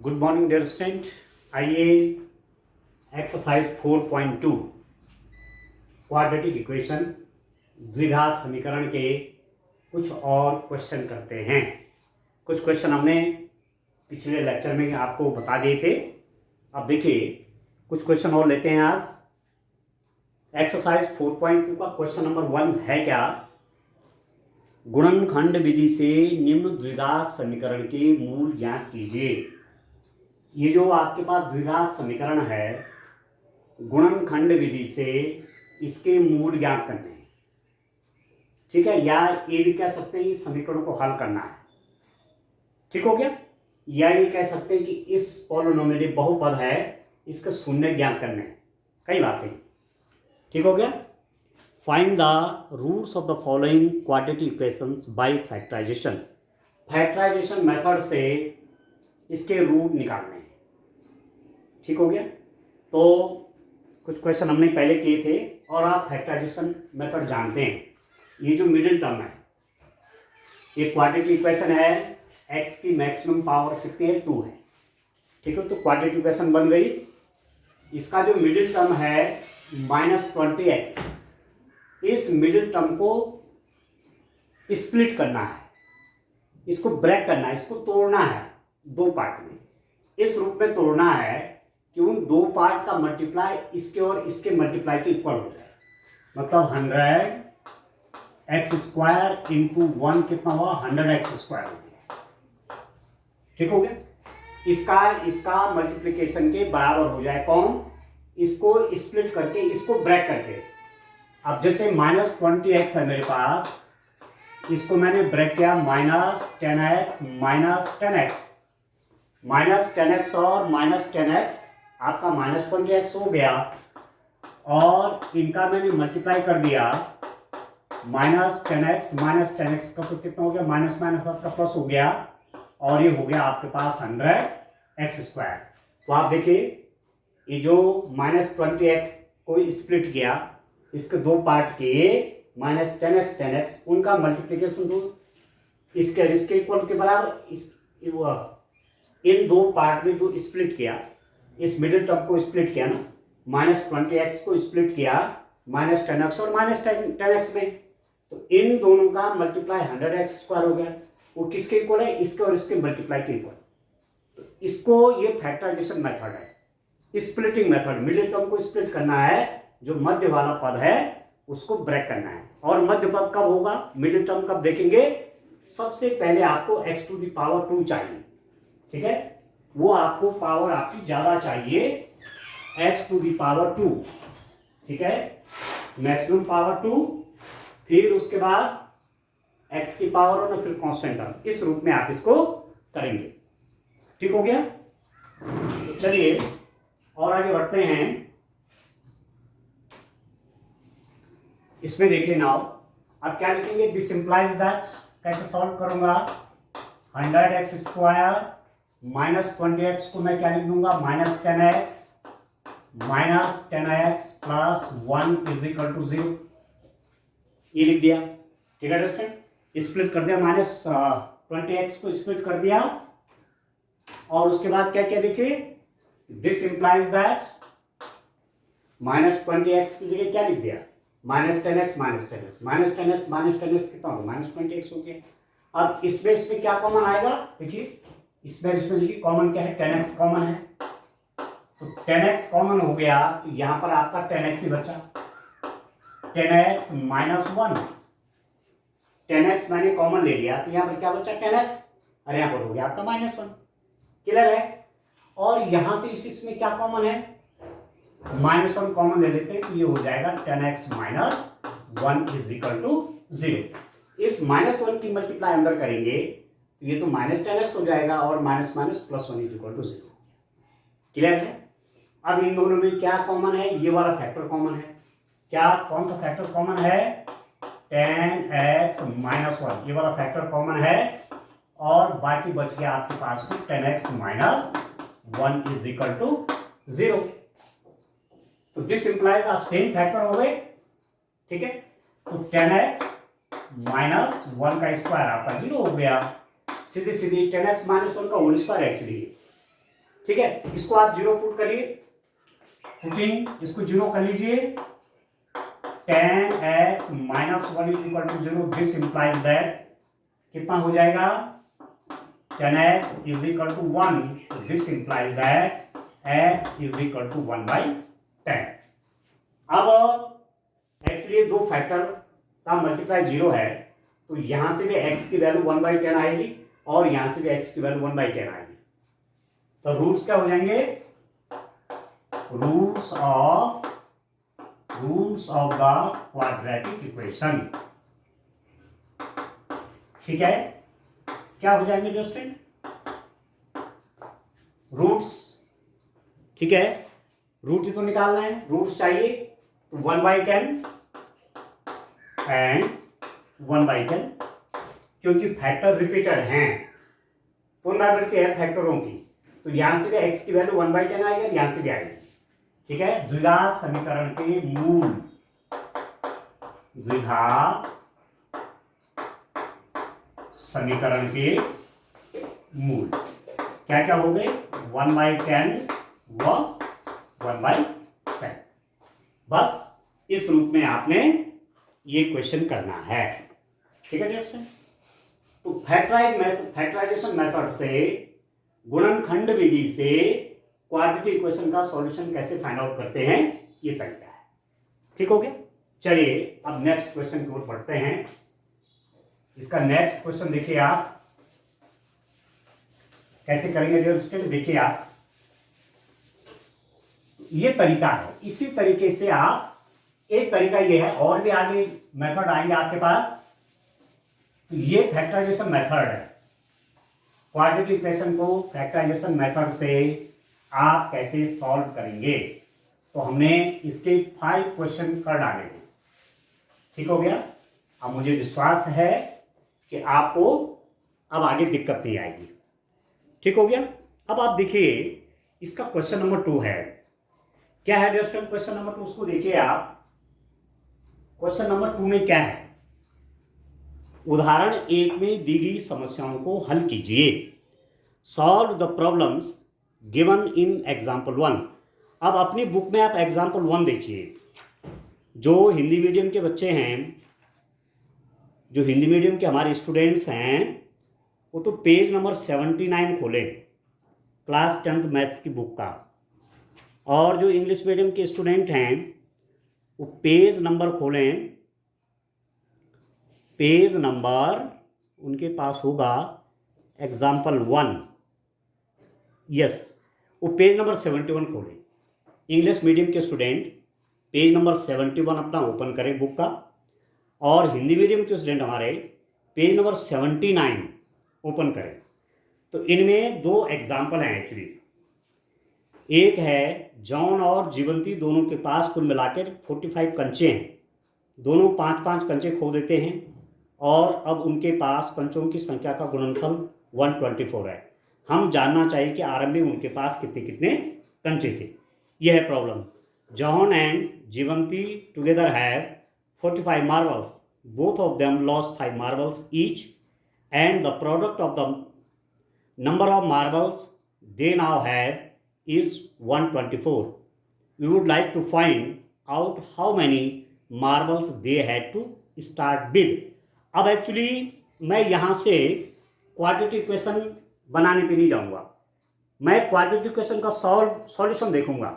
Good morning dear student. आइए exercise 4.2 quadratic equation द्विघात समीकरण के कुछ और क्वेश्चन करते हैं। कुछ क्वेश्चन हमने पिछले लेक्चर में आपको बता दिए थे। अब देखिए कुछ क्वेश्चन और लेते हैं आज। एक्सरसाइज 4.2 का क्वेश्चन नंबर 1 है क्या? गुणनखंड विधि से निम्न द्विघात समीकरण के मूल ज्ञात कीजिए। ये जो आपके पास द्विघात समीकरण है, गुणनखंड विधि से इसके मूल ज्ञात करने हैं, ठीक है। या ये भी कह सकते हैं इस समीकरण को हल करना है, ठीक हो गया। या ये कह सकते हैं कि इस पॉलिनोमियल बहुपद है, इसका शून्य ज्ञात करने हैं। कई बातें, ठीक हो गया। Find the roots of the following quadratic equations by factorisation. Factorisation method से इसके रूट निकालने हैं, ठीक हो गया। तो कुछ क्वेश्चन हमने पहले किए थे और आप फैक्टराइजेशन मेथड जानते हैं। ये जो मिडिल टर्म है, ये क्वाड्रेटिक इक्वेशन है, x की मैक्सिमम पावर कितनी है? 2 है, ठीक है। तो क्वाड्रेटिक इक्वेशन बन गई। इसका जो मिडिल टर्म है -20x, इस मिडिल टर्म को स्प्लिट करना है, इसको ब्रेक करना है, इसको तोड़ना है दो पार्ट में। इस रूप में तोड़ना है कि उन दो पार्ट का मल्टीप्लाई इसके और इसके मल्टीप्लाई के इक्वल हो जाए। मतलब 100x² इंटू 1 कितना हुआ? 100x² हो गया, ठीक हो गया। इसका मल्टीप्लिकेशन के बराबर हो जाए कौन? इसको स्प्लिट करके, इसको ब्रेक करके। अब जैसे -20x है मेरे पास, इसको मैंने ब्रेक किया -10x -10x, -10x और -10x आपका -20x हो गया, और इनका मैंने मल्टीप्लाई कर दिया -10x -10x का तो कितना हो गया? माइनस माइनस आपका प्लस हो गया, और ये हो गया आपके पास 100x²। तो आप देखिए ये जो -20x को स्प्लिट किया, इसके दो पार्ट किए -10x 10x, उनका मल्टीप्लिकेशन तो इसके और इसके इक्वल के बराबर। इन दो पार्ट में जो स्प्लिट किया, इस मिडिल टर्म को स्प्लिट किया ना, -20x को स्प्लिट किया -10x और -10x में, तो इन दोनों का मल्टीप्लाई 100x² हो गया। वो किसके इक्वल है? इसके और इसके मल्टीप्लाई के इक्वल। तो इसको ये फैक्टराइजेशन मेथड है, स्प्लिटिंग मेथड। मिडिल टर्म को स्प्लिट करना है, जो मध्य वाला पद है उसको ब्रेक करना है। और मध्य पद कब होगा? मिडिल टर्म कब देखेंगे? सबसे पहले आपको x⁻² चाहिए, ठीक है। वो आपको पावर आपकी ज्यादा चाहिए, x⁻², ठीक है। मैक्सिमम पावर 2, फिर उसके बाद x की पावर और फिर कांस्टेंट टर्म। इस रूप में आप इसको करेंगे, ठीक हो गया। तो चलिए और आगे बढ़ते हैं। इसमें देखिए नाउ, अब क्या लिखेंगे? This implies that. कैसे सॉल्व करूंगा? 100x² -20x को मैं क्या लिख दूंगा? -10x -10x plus 1 = 0। ये लिख दिया, ठीक है दोस्तों। स्प्लिट कर दिया, -20x को स्प्लिट कर दिया, और उसके बाद क्या क्या देखिए? दिस इंप्लाइज दैट -20x की जगह क्या लिख दिया? -10x -10x -10x कितना होगा? -20x हो गया। अब इसमें क्या कॉमन आएगा? देखिए इसमें देखिए कॉमन क्या है? 10x कॉमन है, तो 10x कॉमन हो गया, तो यहां पर आपका 10x ही बचा। 10x -1, 10x मैंने कॉमन ले लिया, तो यहां पर क्या बचा? 10x, और यहां पर हो गया आपका -1। क्लियर है। और यहां से इसमें क्या कॉमन है? -1 कॉमन ले लेते हैं, तो ये हो जाएगा 10x -1 = 0। इस -1 की मल्टीप्लाई अंदर करेंगे तो ये तो -10x हो जाएगा, और माइनस माइनस प्लस 1 = 0। क्लियर है। अब इन दोनों में क्या कॉमन है? ये वाला फैक्टर कॉमन है। क्या, कौन सा फैक्टर कॉमन है? 10x -1, ये वाला फैक्टर कॉमन है, और बाकी बच गया आपके पास में 10x -1 = 0। तो दिस इंप्लाइज आप सेम फैक्टर हो गए, ठीक है। तो 10x -1 का स्क्वायर आपका 0 हो गया। सीधी सीधी 10x -1 का होल स्क्वायर एक्चुअली ठीक है, इसको आप जीरो पुट करिए, पुटिंग इसको जीरो कर लीजिए, tan x minus 1 is equal to 0, this implies that कितना हो जाएगा, tan x is equal to 1, this implies that x is equal to 1 by 10। अब एक्चुअली दो फैक्टर का मल्टीप्लाई जीरो है, तो यहां से भी x की वैल्यू 1 by 10 आएगी और यहां से भी x की वैल्यू 1 by 10 आएगी। तो रूट्स क्या हो जाएंगे, roots of the quadratic equation. ठीक है, क्या हो जाएंगे दोस्तों, रूट्स। ठीक है, रूट ही तो निकालना है, रूट्स चाहिए, तो 1 by 10 एंड 1 by 10, क्योंकि फैक्टर रिपीटेड हैं, पुनरावृत्ति है फैक्टरों की, तो यहां से भी x की वैल्यू 1 by 10 आएगी, यहां से भी आएगी। ठीक है, द्विघात समीकरण के मूल, द्विघात समीकरण के मूल क्या क्या हो गए, 1 by 10 व 1 by 10। बस इस रूप में आपने ये क्वेश्चन करना है। ठीक है दोस्तों, तो फैक्टराइजेशन मेथड से, गुणनखंड विधि से क्वाड्रेटिक इक्वेशन का सॉल्यूशन कैसे फाइंड आउट करते हैं, ये तरीका है। ठीक हो गया, चलिए अब नेक्स्ट क्वेश्चन की ओर बढ़ते हैं। इसका नेक्स्ट क्वेश्चन देखिए आप कैसे करेंगे दोस्तों, देखिए आप, ये तरीका है, इसी तरीके से आप, एक तरीका ये है, और भी आगे मेथड आएंगे आपके पास। तो ये फैक्टराइजेशन मेथड है, क्वाड्रेटिक इक्वेशन को फैक्टराइजेशन मेथड से आप कैसे सॉल्व करेंगे, तो हमने इसके 5 क्वेश्चन कर डाले हैं। ठीक हो गया, अब मुझे विश्वास है कि आपको अब आगे दिक्कत नहीं आएगी। ठीक हो गया, अब आप देखिए इसका क्वेश्चन नंबर 2 है, क्या है दोस्तों क्वेश्चन नंबर 2, उसको देखिए आप। क्वेश्चन नंबर 2 में क्या है, उदाहरण 1 में दी गई समस्याओं को हल कीजिए, solve the problems given in example 1। अब अपनी बुक में आप एग्जाम्पल 1 देखिए, जो हिंदी मीडियम के बच्चे हैं, जो हिंदी मीडियम के हमारे स्टूडेंट्स हैं, वो तो पेज नंबर 79 खोलें, क्लास 10th मैथ्स की बुक का, और जो इंग्लिश मीडियम के स्टूडेंट हैं वो पेज नंबर खोलें, पेज नंबर उनके पास होगा एग्जाम्पल 1, यस, वो पेज नंबर 71 खोलें। इंग्लिश मीडियम के स्टूडेंट पेज नंबर 71 अपना ओपन करें बुक का, और हिंदी मीडियम के स्टूडेंट हमारे पेज नंबर 79 ओपन करें। तो इनमें 2 एग्जाम्पल हैं एक्चुअली, एक है जॉन और जीवंती, दोनों के पास कुल मिलाकर 45 कंचे हैं, दोनों 5-5 कंचे खो देते हैं, और अब उनके पास कंचों की संख्या का गुणनफल 124 है। हम जानना चाहिए कि आरंभ में उनके पास कितने कितने कंचे थे। यह है problem. John and Jivanti together have 45 marbles, both of them lost 5 marbles each, and the product of the number of marbles they now have is 124. We would like to find out how many marbles they had to start with. अब actually मैं यहाँ से quadratic equation बनाने पे नहीं जाऊँगा, मैं quadratic equation का सॉल्यूशन देखूंगा।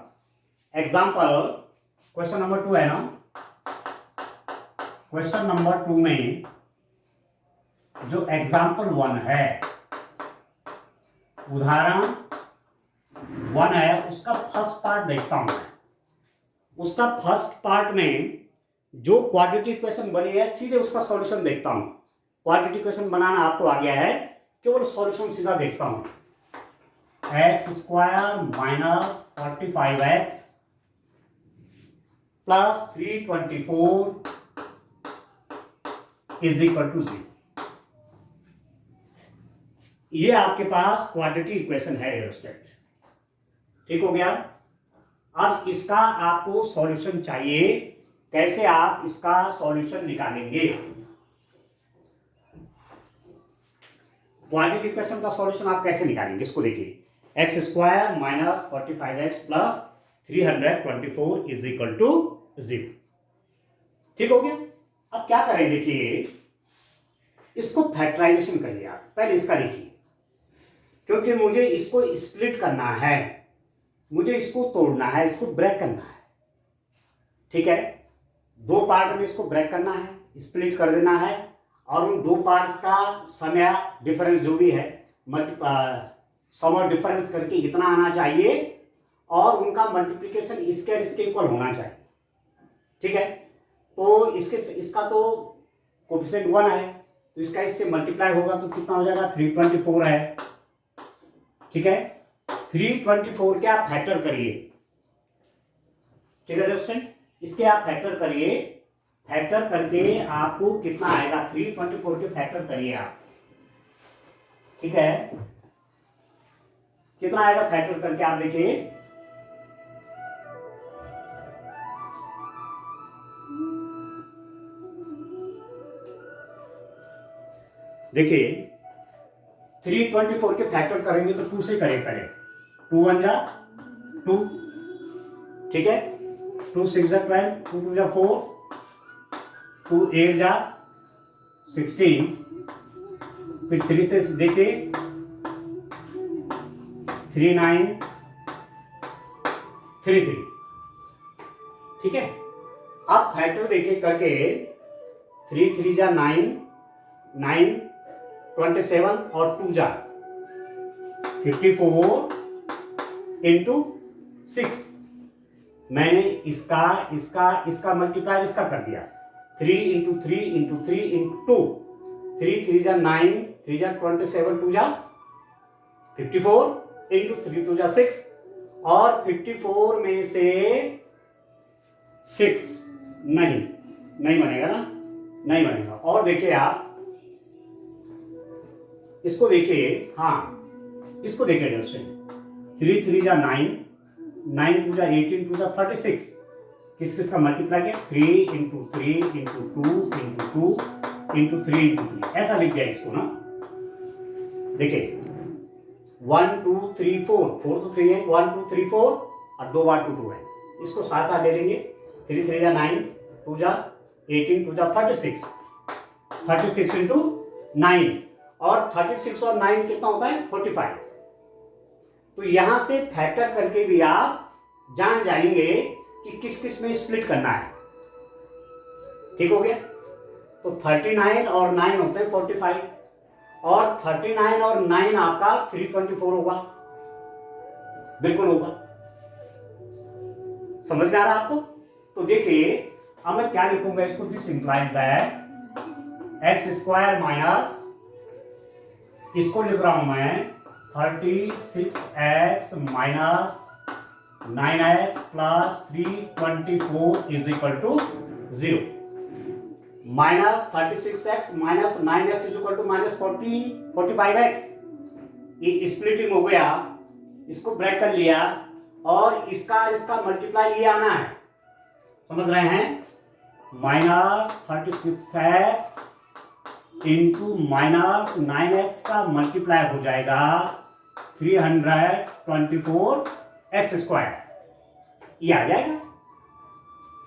एग्जाम्पल क्वेश्चन नंबर 2 है ना, क्वेश्चन नंबर 2 में जो एग्जाम्पल 1 है, उदाहरण 1 है, उसका फर्स्ट पार्ट देखता हूं। उसका फर्स्ट पार्ट में जो क्वाड्रेटिक इक्वेशन बनी है सीधे उसका सॉल्यूशन देखता हूं। क्वाड्रेटिक इक्वेशन बनाना आपको आ गया है, केवल सॉल्यूशन सीधा देखता हूं। x² minus 45x plus 324 is equal to 0। ये आपके पास क्वाड्रेटिक इक्वेशन है एरोस्टेट। ठीक हो गया। अब इसका आपको सॉल्यूशन चाहिए, कैसे आप इसका सॉल्यूशन निकालेंगे? क्वाड्रेटिक इक्वेशन का सॉल्यूशन आप कैसे निकालेंगे इसको देखिए। X square minus 45x plus 324 is equal to 0। ठीक हो गया। अब क्या करें, देखिए इसको फैक्टराइजेशन करिए आप, पहले इसका देखिए, क्योंकि मुझे इसको स्प्लिट करना है, मुझे इसको तोड़ना है, इसको ब्रेक करना है। ठीक है, दो पार्ट में इसको ब्रेक करना है, स्प्लिट कर देना है, और उन दो पार्ट्स का सम या डिफरेंस जो भी है सम और डिफरेंस करके इतना आना चाहिए, और उनका मल्टीप्लिकेशन इसके और इसके इक्वल होना चाहिए। ठीक है, तो इसका तो कोएफिशिएंट 1 है, तो इसका इससे मल्टीप्लाई होगा तो कितना हो जाएगा, 324 है। ठीक है, 324 के आप फैक्टर करिए। ठीक है दोस्तों, इसके आप फैक्टर करिए, फैक्टर करके आपको कितना आएगा, 324 के फैक्टर करिए आप। ठीक है, कितना आएगा फैक्टर करके आप देखिए, देखिए 324 के फैक्टर करेंगे तो 2 से करें, 2 1 जा 2, ठीक है, 2 6 जा 12, 2 2 जा 4, 2 8 जा 16, फिर 3 से देखिए 3 9 3 3। ठीक है, आप फैक्टर देखिए करके, 3 3 जा 9 9 27 और 2 जा 54 इंटू 6। मैंने इसका इसका इसका मल्टीप्लाई इसका कर दिया, 3 इंटू 3 इंटू 3 इंटू 2, 3 3 जा 9, 3 जा 27, 2 जा 54 इंटू 3 2 जा 6, और 54 में से 6 नहीं बनेगा ना, नहीं बनेगा। और देखिए आप इसको देखिए, हाँ इसको देखिए दोस्तों, 3 3 जा 9, 9 2 जा 18, 2 जा 36, किस किस का मल्टीप्लाई किया, 3 into 3 into 2 into 2 into 3 into 3, ऐसा लिख दिया इसको ना। देखिए 1 2 3 4, 4 तो 3 है, 1 2 3 4 और 2 बार 2 2 है, इसको साथ साथ ले लेंगे, 3 3 जा 9, 2 जा 18, 2 जा 36, 36 इंटू 9, और 36 और 9 कितना होता है, 45। तो यहां से फैक्टर करके भी आप जान जाएंगे कि किस किस में स्प्लिट करना है। ठीक हो गया, तो 39 और 9 होते हैं 45, और 39 और 9 आपका 324 होगा, बिल्कुल होगा। समझ में आ रहा है आपको? तो देखिए अब मैं क्या लिखूंगा इसको, this implies that x square minus, इसको लिख रहा हूं मैं 36x minus 9x plus 324 is equal to 0, minus 36x minus 9x is equal to minus 45x। ये स्प्लिटिंग हो गया, इसको ब्रेक कर लिया, और इसका इसका मल्टीप्लाई ये आना है, समझ रहे हैं, minus 36x into minus 9x का मल्टीप्लाई हो जाएगा 324x स्क्वायर, ये आ जाएगा।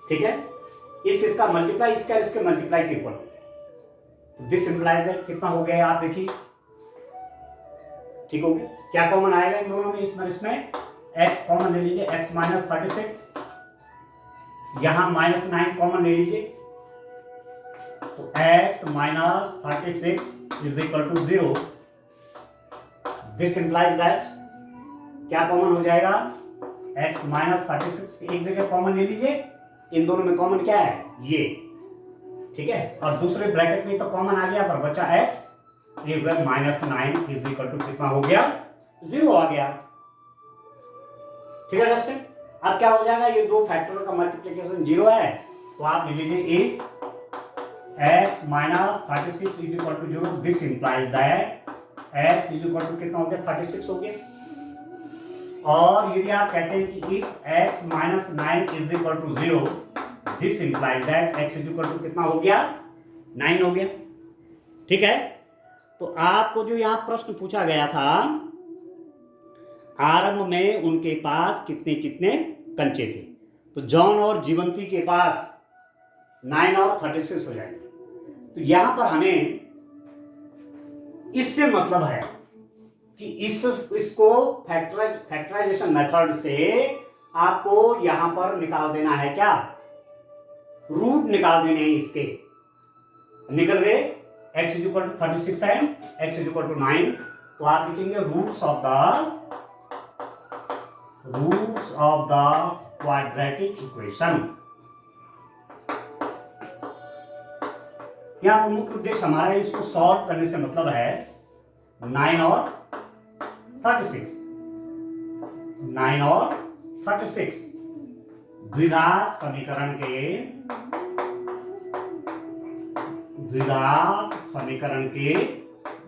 ठीक है, इसका मल्टीप्लाई इसका इसके मल्टीप्लाई के इक्वल, दिस इंप्लाइज दैट कितना हो गया आप देखिए। ठीक हो गया, क्या कॉमन आएगा इन दोनों में, इसमें x कॉमन ले लीजिए, x माइनस 36, यहां माइनस 9 कॉमन ले लीजिए, तो x minus 36 is equal to 0। This implies that क्या कॉमन हो जाएगा, x माइनस 36 एक जगह कॉमन ले लीजिए, इन दोनों में कॉमन क्या है, ये। ठीक है, और दूसरे ब्रैकेट में तो कॉमन आ गया, पर बचा x, ये माइनस 9 इज इक्वल टू कितना हो गया, 0 आ गया। ठीक है दोस्तों, अब क्या हो जाएगा, ये दो फैक्टरों का मल्टीप्लिकेशन 0 है, तो आप ले लीजिए if x minus 36 is equal to 0, this implies that x is equal to कितना हो गया, 36 हो गया। और यदि आप कहते हैं कि if x minus 9 is equal to 0, this implies that x is equal to कितना हो गया, 9 हो गया। ठीक है, तो आपको जो यहां प्रश्न पूछा गया था आरंभ में उनके पास कितने कितने कंचे थे। तो जॉन और जीवंती के पास 9 और 36 हो जाएंगे। तो यहां पर हमें इससे मतलब है कि इसको फैक्टराइजेशन मेथड से आपको यहां पर निकाल देना है, क्या रूट निकाल देने हैं इसके। निकल गए x is equal to 36 and x is equal to 9। तो आप लिखेंगे roots of the quadratic equation. यहां पर मुख्य उद्देश्य हमारा है इसको सॉल्व करने से मतलब है 9 और 36 द्विघात समीकरण के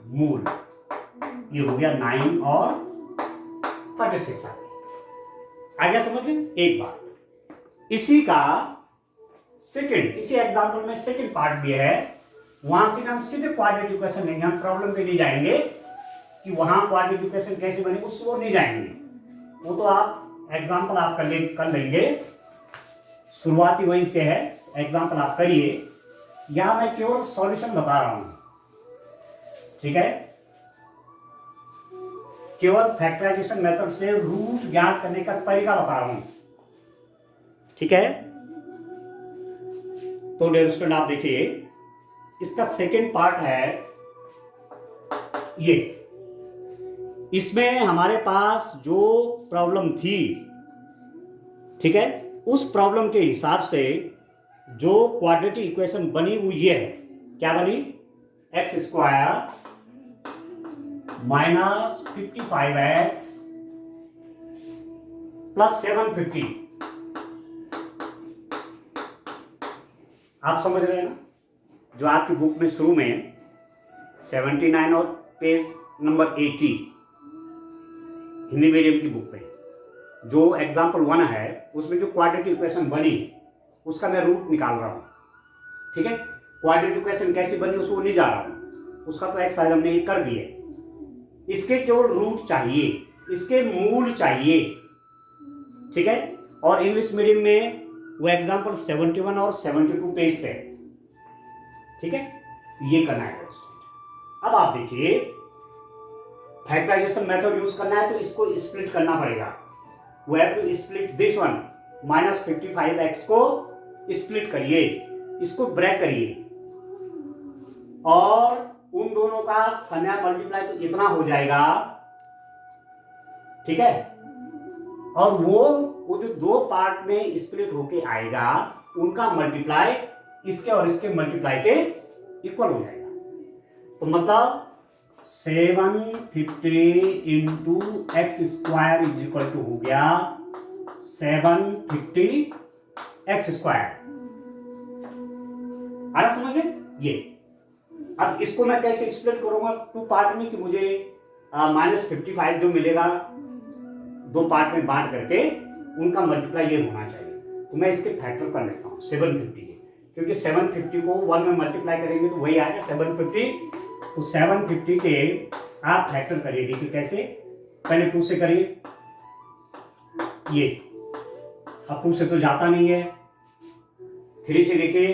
मूल, ये हो गया 9 और 36 आ गया समझ में। एक बात इसी एग्जांपल में सेकंड पार्ट भी है, वहां से हम सीधे क्वाड्रेटिक इक्वेशन लेंगे, हम प्रॉब्लम पे नहीं जाएंगे कि वहां क्वाड्रेटिक इक्वेशन कैसे बने, उस ओर नहीं जाएंगे, वो तो आप एग्जांपल आप कर लेंगे, शुरुआती वहीं से है, एग्जांपल आप करिए। यहां मैं केवल सॉल्यूशन बता रहा हूं, ठीक है, केवल फैक्टराइजेशन मेथड से रूट ज्ञात करने का तरीका बता रहा हूं, ठीक है। तो डियर स्टूडेंट आप देखिए, इसका सेकेंड पार्ट है ये। इसमें हमारे पास जो प्रॉब्लम थी, ठीक है, उस प्रॉब्लम के हिसाब से जो क्वाड्रेटिक इक्वेशन बनी वो ये है, क्या बनी, x square minus 55x plus 750। आप समझ रहे हैं ना, जो आपकी बुक में शुरू में 79 और पेज नंबर 80 हिंदी मीडियम की बुक में जो एग्जाम्पल 1 है, उसमें जो क्वाड्रेटिक इक्वेशन बनी उसका मैं रूट निकाल रहा हूं, ठीक है। क्वाड्रेटिक इक्वेशन कैसी बनी उसको नहीं जा रहा हूं, उसका तो एक्सरसाइज हमने कर दिए। इसके केवल रूट चाहिए, इसके मूल चाहिए, ठीक है। और इंग्लिश मीडियम में वो एग्जाम्पल 71 और 72 पेज पे, ठीक है, ये करना है दोस्तों। अब आप देखिए, फैक्टराइजेशन मेथड यूज करना है तो इसको स्प्लिट करना पड़ेगा। We have to split this one, minus 55x को स्प्लिट करिए, इसको ब्रेक करिए, और उन दोनों का समय मल्टीप्लाई तो इतना हो जाएगा, ठीक है। और वो जो दो पार्ट में स्प्लिट होके आएगा उनका मल्टीप्लाई इसके और इसके मल्टीप्लाई के इक्वल हो जाएगा। तो मतलब 750 into x square is equal to हो गया 750 एक्स स्क्वायर। आ रहा समझ में ये। अब इसको मैं कैसे स्प्लिट करूंगा टू पार्ट में, कि मुझे -55 जो मिलेगा दो पार्ट में बांट करके उनका मल्टीप्लाई ये होना चाहिए। तो मैं इसके फैक्टर कर लेता हूँ 750 के, क्योंकि 750 को 1 में मल्टीप्लाई करेंगे तो वही आएगा 750। तो 750 के आप फैक्टर करिए, देखिए कैसे, पहले 2 से करिए, ये अब 2 से तो जाता नहीं है, 3 से देखिए,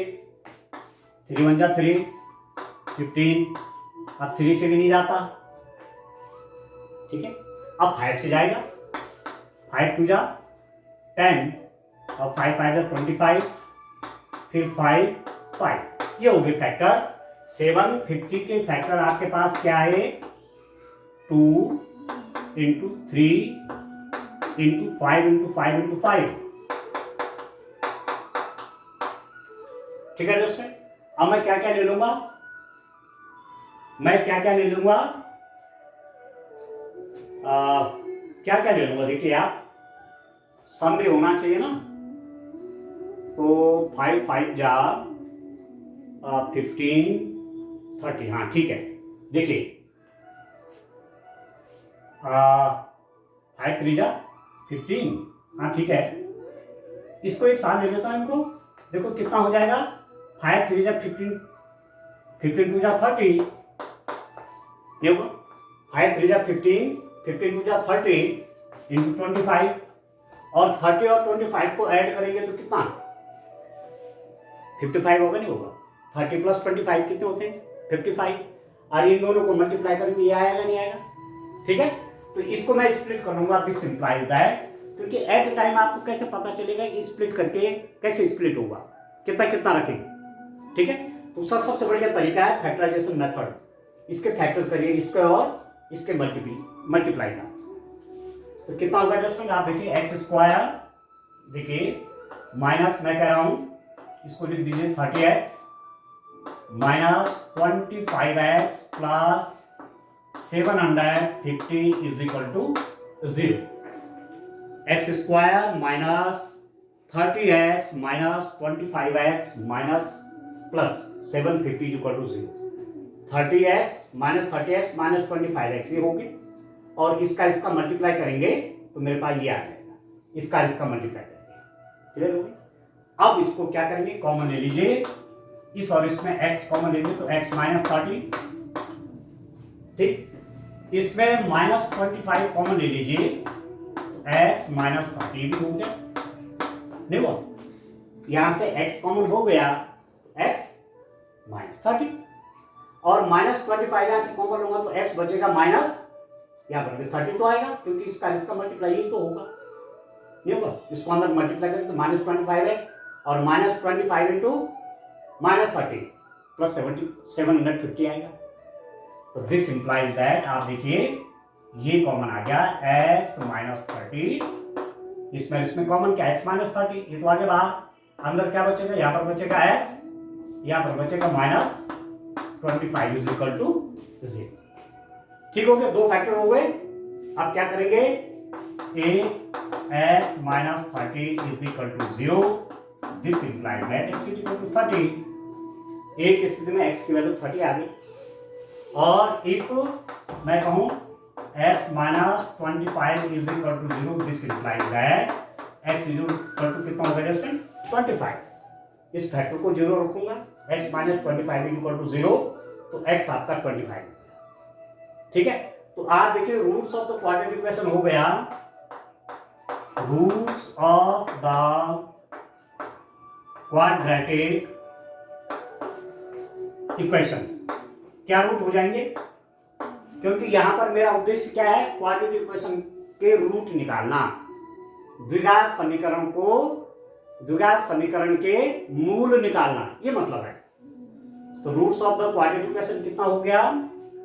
3 1 जा 3 15, अब 3 से भी नहीं जाता, ठीक है। अब 5 से जाएगा, 5 2 जा 10, और 5 5 जा 25, फिर 5 5, ये हो गए फैक्टर। 750 के फैक्टर आपके पास क्या है, 2 इंटू 3 इंटू 5 इंटू 5 इंटू 5, ठीक है दोस्तों। अब मैं क्या क्या ले लूंगा, क्या क्या ले लूंगा, देखिए आप, सम भी होना चाहिए ना। तो 5 5 जा 15 30, हाँ ठीक है। देखिए 5 3 जा 15, हाँ ठीक है। इसको एक साथ ले लेता हूं इनको, देखो कितना हो जाएगा, 5 3 जा 15, 15 2 जा 30, ये होगा 5 3 जा 15, 15 2 जा 30, इंटू 25, और 30 और 25 को ऐड करेंगे तो कितना 55 होगा, नहीं होगा? 30 प्लस 25 कितने होते हैं 55, और इन दोनों को मल्टीप्लाई करेंगे, ये आएगा नहीं आएगा? ठीक है, तो इसको मैं स्प्लिट कर लूंगा, दिस इंप्लाइज दैट, क्योंकि एट द टाइम आपको कैसे पता चलेगा स्प्लिट करके कैसे स्प्लिट होगा, कितना कितना रखेंगे। ठीक है, तो सबसे बढ़िया तरीका है फैक्टराइजेशन मेथड, इसके फैक्टर करिए, इसके और इसके मल्टीप्लाई का, तो कितना होगा दोस्तों आप देखिए एक्स स्क्वायर, देखिए माइनस मैं कह रहा हूं इसको लिख दीजिए 30x minus 25x plus 750 is equal to 0। X square minus 30x minus 25x minus plus 750 is equal to 0। 30x minus 25x ये होगी, और इसका मल्टीप्लाई करेंगे तो मेरे पास ये आ जाएगा, इसका मल्टीप्लाई करेंगे, क्लियर हो गई। अब इसको क्या करेंगे, कॉमन ले लीजिए, इस और इसमें x कॉमन ले लीजिए तो x माइनस 30, ठीक, इसमें माइनस 25 कॉमन ले लीजिए तो x माइनस 30 भी हो गया, नहीं हुआ? यहां से x कॉमन हो गया, x माइनस 30, और माइनस 25 यहां से कॉमन होगा तो x बचेगा माइनस, यहां पर भी 30 तो आएगा क्योंकि इसका मल्टीप्लाई ही तो होगा, नहीं होगा? इसको अंदर मल्टीप्लाई करें तो माइनस 25x और माइनस 25 इंटू माइनस 30 प्लस 750 आएगा। तो दिस इंप्लाइज दैट, आप देखिए ये कॉमन आ गया x माइनस 30, इसमें कॉमन क्या x माइनस 30, ये तो आगे बाहर, अंदर क्या बचेगा, यहाँ पर बचेगा x, यहाँ पर बचेगा माइनस 25 इज इक्वल टू 0। ठीक हो गया, दो फैक्टर हो गए। अब क्या करेंगे, x minus 30 is equal to 0, this implies that x is equal to 30। एक स्थिति में x की वैल्यू 30 आ गई, और इफ मैं कहूं x minus 25 is equal to 0, this implies that x is equal to कितना होगा दोस्तों 25। इस फैक्टर को 0 रखूंगा, x minus 25 is equal to 0, तो x आपका 25। ठीक है, तो आप देखिए roots of the quadratic equation हो गया, roots of the quadratic equation क्या रूट हो जाएंगे, क्योंकि यहां पर मेरा उद्देश्य क्या है, क्वाड्रेटिक इक्वेशन के रूट निकालना, द्विघात समीकरण के मूल निकालना, ये मतलब है। तो roots of the quadratic equation कितना हो गया,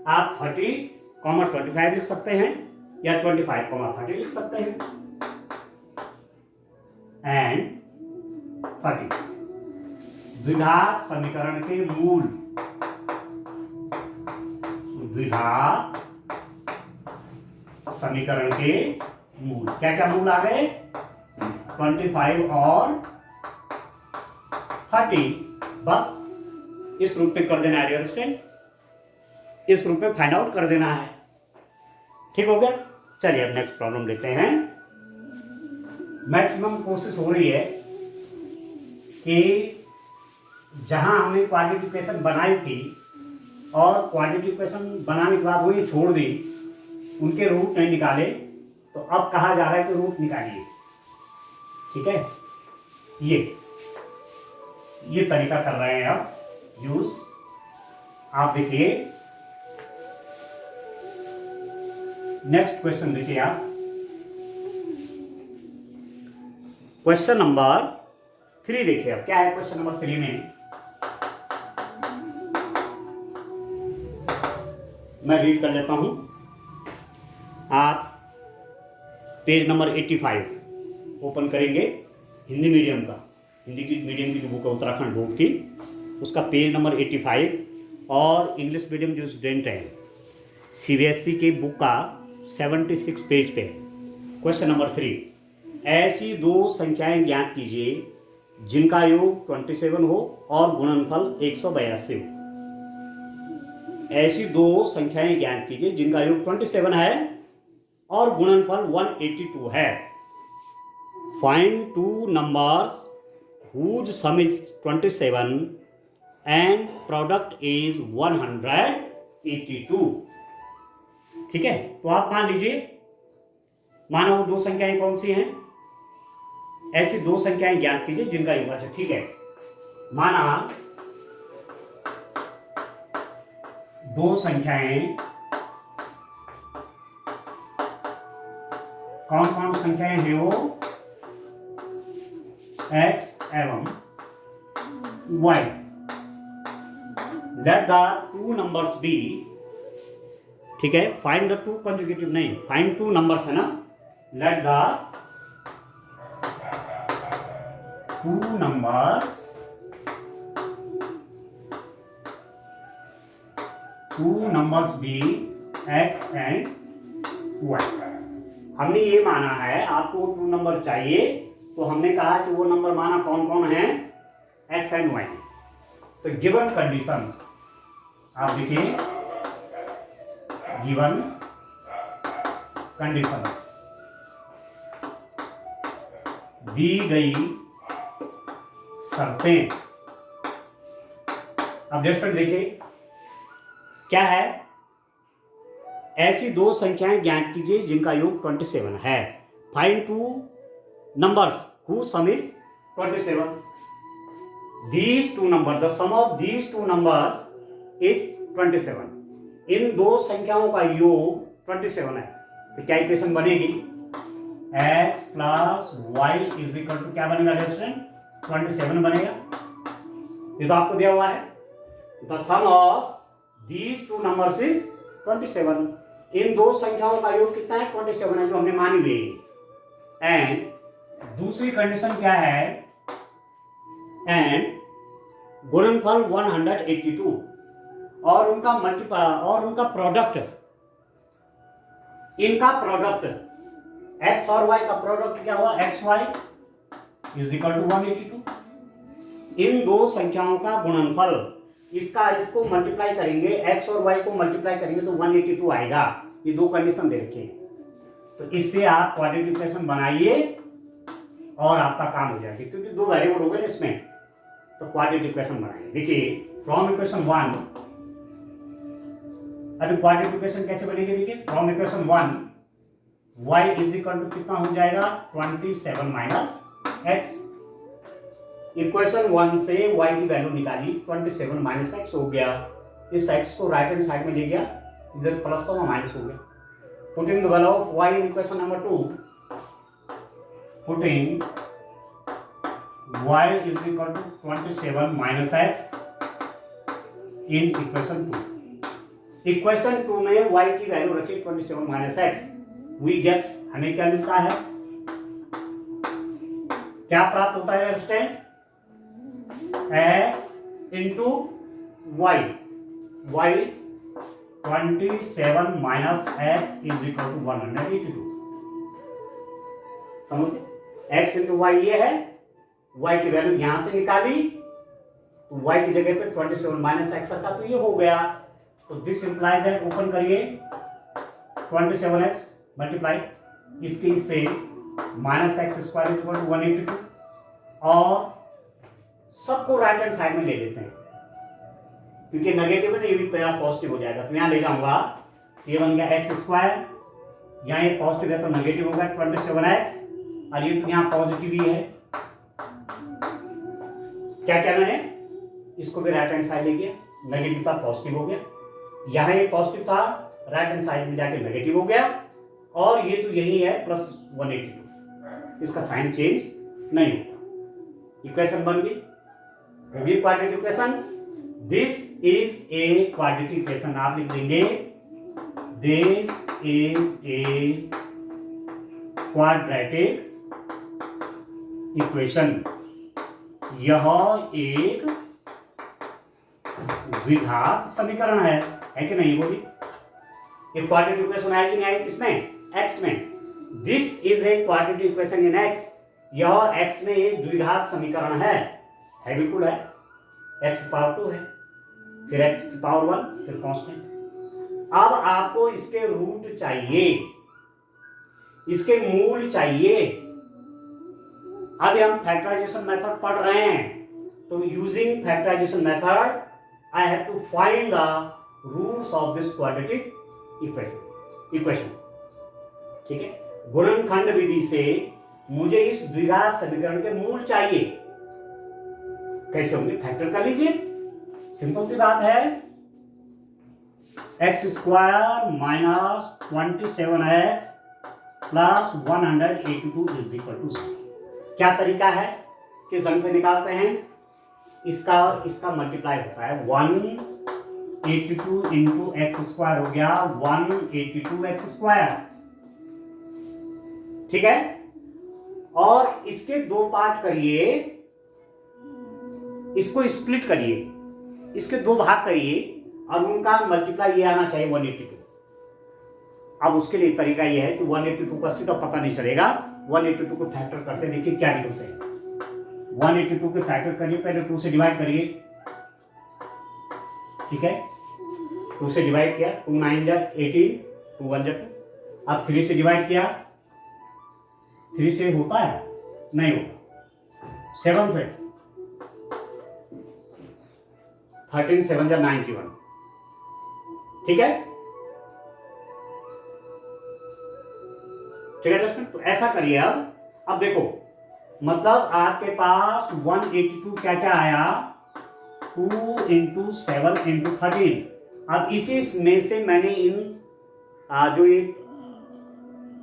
आप 30,25 लिख सकते हैं या 25,30 लिख सकते हैं, एंड 30 द्विघात समीकरण के मूल, द्विघात समीकरण के मूल, क्या क्या मूल आ गए, 25 और 30, बस इस रूप में कर देना है डियर स्टूडेंट, इस रूप में फाइंड आउट कर देना है। ठीक हो गया, चलिए अब नेक्स्ट प्रॉब्लम लेते हैं। मैक्सिमम कोशिश हो रही है कि जहां हमने क्वाड्रेटिक इक्वेशन बनाई थी और क्वाड्रेटिक इक्वेशन बनाने के बाद वही छोड़ दी, उनके रूट नहीं निकाले, तो अब कहा जा रहा है कि रूट निकालिए। ठीक है, ये तरीका कर रहे हैं अब यूज। आप देखिए नेक्स्ट क्वेश्चन, देखिए आप क्वेश्चन नंबर 3 देखिए, अब क्या है क्वेश्चन नंबर 3 में, मैं रीड कर लेता हूं। आप पेज नंबर 85 ओपन करेंगे, हिंदी मीडियम का, हिंदी की मीडियम की जो बुक है उत्तराखंड बोर्ड की, उसका पेज नंबर 85, और इंग्लिश मीडियम जो स्टूडेंट है सीबीएसई की बुक का 76 पेज पे क्वेश्चन नंबर 3, ऐसी दो संख्याएं ज्ञात कीजिए जिनका योग 27 हो और गुणनफल 182 हो। ऐसी दो संख्याएं ज्ञात कीजिए जिनका योग 27 है और गुणनफल 182 है। Find two numbers whose sum is 27 and product is 182। ठीक है, तो आप मान लीजिए माना वो दो संख्याएं कौन सी हैं, ऐसी दो संख्याएं ज्ञात कीजिए जिनका योग, अच्छा ठीक है, माना दो संख्याएं, कौन कौन संख्याएं हैं वो, x एवं y, let the two numbers be, ठीक है, फाइंड द टू कंजुगेटिव नहीं, फाइंड टू नंबर्स है ना, let the two numbers be x and y। हमने ये माना है आपको टू नंबर चाहिए, तो हमने कहा कि वो नंबर माना कौन कौन है, x एंड y। तो गिवन कंडीशंस आप लिखिए, गिवन कंडीशंस, दी गई शर्तें। अब नेक्स्ट देखिए क्या है, ऐसी दो संख्याएं ज्ञात कीजिए जिनका योग 27 है, find two numbers who some is 27। These two numbers, the sum of these two numbers is 27। इन दो संख्याओं का योग 27 है, तो क्या इक्वेशन बनेगी, x plus y is equal to क्या बनेगा स्टूडेंट, 27 बनेगा। ये तो आपको दिया हुआ है, the sum of these two numbers is 27। इन दो संख्याओं का योग कितना है, 27 है, जो हमने मानी हुई है। एंड दूसरी कंडीशन क्या है, एंड गुणनफल 182 और उनका मल्टीप्लाई और उनका प्रोडक्ट, इनका प्रोडक्ट x और y का प्रोडक्ट क्या हुआ, xy इज इक्वल टू 182। इन दो संख्याओं का गुणनफल, इसका इसको मल्टीप्लाई करेंगे, x और y को मल्टीप्लाई करेंगे तो 182 आएगा। ये दो कंडीशन दे रखे हैं, तो इससे आप क्वाड्रेटिक इक्वेशन बनाइए और आपका काम हो जाएगा, क्योंकि दो वेरिएबल हो गए इसमें, तो क्वाड्रेटिक इक्वेशन बनाएंगे। देखिए फ्रॉम इक्वेशन 1, अभी क्वाड्रेटिक इक्वेशन कैसे बनेगी, देखिए from equation 1 y is equal to कितना हो जाएगा, 27 माइनस x। इक्वेशन 1 से y की वैल्यू निकाली, 27 माइनस x हो गया, इस x को राइट हैंड साइड में ले गया, इधर प्लस और माइनस हो गया। Putting the value of y in equation number 2, putting y is equal to 27 minus x in equation 2। Equation 2 में y की वैल्यू रखिए 27 minus x, we get, हमें क्या मिलता है, क्या प्राप्त होता है student, x into y, y 27 minus x is equal to 182। समझे, x इंटू y ये है, y की वैल्यू यहां से निकाली, तो y की जगह पे 27 माइनस एक्स रखा, तो ये हो गया। तो दिस इंप्लाइज है, ओपन करिए, 27x मल्टीप्लाई इसके इससे minus x square equal to 182, और सबको राइट हैंड साइड में ले लेते हैं, क्योंकि नेगेटिव है ना, ये भी पहला पॉजिटिव हो जाएगा, तो यहां ले जाऊंगा, ये बन गया एक्स स्क्वायर, यहाँ ये पॉजिटिव है तो नेगेटिव होगा 27x, और ये तो यहाँ पॉजिटिव ही है। क्या क्या मैंने इसको भी राइट हैंड साइड ले गया, नेगेटिव था पॉजिटिव हो गया, यहाँ ये पॉजिटिव था राइट हैंड साइड में जाके नेगेटिव हो गया, और ये तो यही है प्लस 182, इसका साइन चेंज नहीं होगा। इक्वेशन बन गई, होगी quadratic equation. This is a quadratic equation, आप लिख देंगे this is a quadratic equation. यह एक द्विघात समीकरण है कि नहीं, बोली एक क्वाड्रेटिक इक्वेशन है कि नहीं है, किसमें, x में। This is a quadratic equation in x, यह x में एक द्विघात समीकरण है बिल्कुल है, x की पावर 2 है, फिर x की पावर 1, फिर कांस्टेंट। अब आपको इसके रूट चाहिए, इसके मूल चाहिए। अभी हम फैक्टराइजेशन मेथड पढ़ रहे हैं, तो using factorisation method I have to find the roots of this quadratic equation. ठीक है, गुणनखंड विधि से मुझे इस द्विघात समीकरण के मूल चाहिए। कैसे होंगे? फैक्टर कर लीजिए, सिंपल सी बात है। X square minus 27x plus 182 is equal to 0। क्या तरीका है, किस ढंग से निकालते हैं? इसका मल्टीप्लाई होता है 182 इंटू एक्स स्क्वायर हो गया 182x स्क्वायर, ठीक है। और इसके दो पार्ट करिए, इसको स्प्लिट करिए, इसके दो भाग करिए और उनका मल्टीप्लाई ये आना चाहिए 182। अब उसके लिए तरीका ये है कि 182 का सीधा पता नहीं चलेगा, 182 को फैक्टर करते देखिए क्या निकलते हैं। 182 के फैक्टर करिए, पहले 2 से डिवाइड करिए, ठीक है। 2 से डिवाइड किया, 2 9 जा 18, 2 1 जा 2। अब 3 से डिवाइड किया, 3 से होता है? नहीं होता। 7 से 13 7 जा 91, ठीक है, ठीक है दोस्तों। तो ऐसा करिए। अब देखो, मतलब आपके पास 182 क्या क्या आया? 2 इंटू 7 इंटू 13। अब इसी में से मैंने इन जो ये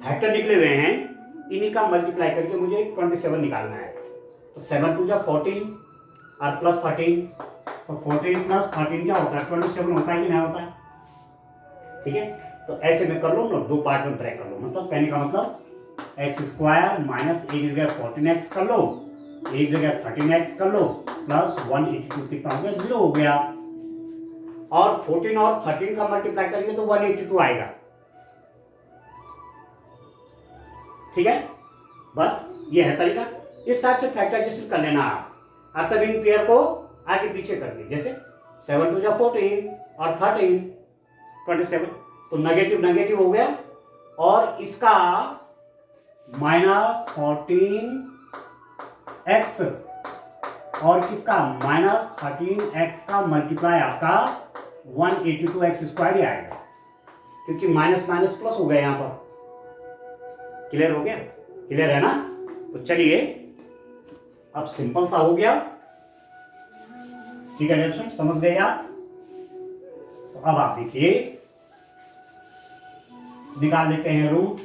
फैक्टर निकले हुए हैं इन्हीं का मल्टीप्लाई करके मुझे 27 निकालना है। तो 7 2 जा 14 और प्लस 13, तो 14 प्लस 13 क्या होता है? 27 होता है कि नहीं होता है? ठीक है, तो ऐसे में कर लो ना, दो पार्ट में ब्रेक कर लो। मतलब कहने का मतलब एक्स स्क्वायर माइनस एक जगह 14x कर लो, एक जगह 13x कर लो, प्लस 182 कितना हो गया? 0 हो गया। और 14 और 13 का मल्टीप्लाई करेंगे तो 182 आएगा, ठीक है। बस ये है तरीका। इस टाइप से फैक्टराइजेशन कर लेना आप। अब तब इन पेयर को आगे पीछे करके, जैसे 7 2 जा 14 और 13 27, तो नेगेटिव नेगेटिव हो गया। और इसका माइनस 14x और किसका? माइनस 13x का मल्टीप्लाई आपका 182x स्क्वायर ही आएगा, क्योंकि माइनस माइनस प्लस हो गया यहां पर। क्लियर हो गया? क्लियर है ना? तो चलिए, अब सिंपल सा हो गया, ठीक है दोस्तों, समझ गए आप? तो अब आप देखिए, निकाल लेते हैं रूट।